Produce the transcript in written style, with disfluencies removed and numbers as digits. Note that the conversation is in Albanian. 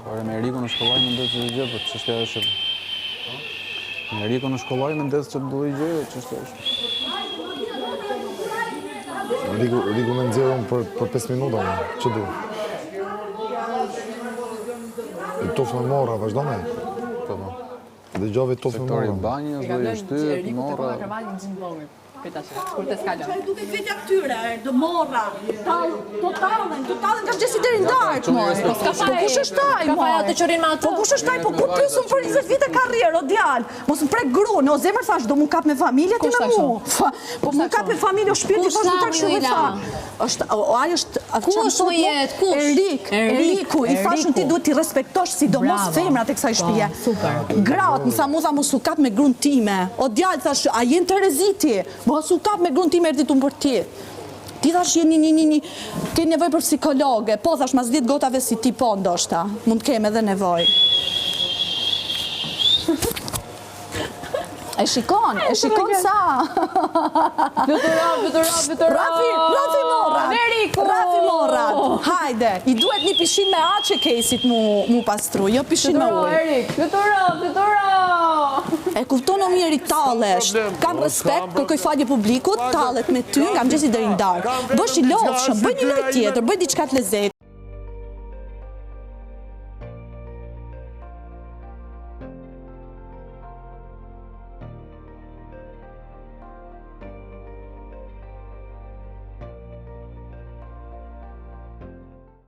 Pare me Eriko në shkollaj më ndesë që gjë, për çështja është... Me Eriko në shkollaj më ndesë që do i gjë, çështja është... Riku me nëzirën për 5 minuta, që du? I tof me mora, vazhdo me? Dhe gjove tof me mora. Sektori banjës, do i shty, mora... Kur të s'ka lënë. Duke vetja këtyre, dë morra, totalën ka gjesi deri ndartë, moj. Po kush është taj, moj? Ka faja të qërin me atë. Po kush është taj, po ku pysën për 20 vite karrierë, o djalë. Mos më prek grunë, o zemër thash, do mu kap me familje ti me mu. Po mu kap me familje, o shpirti thash në takë shumë e tha. Aja është... Ku është më jetë, kush? Eriku, i thashën ti duhet t'i respektosh sidomos femrat e kësaj shtëpie. Gratë, më tha mu tha mos u kap me grunë time. O djalë thash, a jenë Tereziti? Mos u kap me grunë time erdit unë për ti. Ti thash jeni ke nevoj për psikologe. Po thash mas 10 gotave si ti po ndoshta. Mund kem edhe nevoj. E shikon sa. Vyturo. Rafi Morrat. Hajde, i duhet një pishin me aqe kesit mu pastru, jo pishin me ujë. Vyturo. E kupton o mirë i tallesh. Kam respekt, kërkoj falje publikut, tallet me ty, nga mëgjesi deri në darkë. Bësh i lodhshëm, bëj një lojë tjetër, bëj diçka të lezetshme.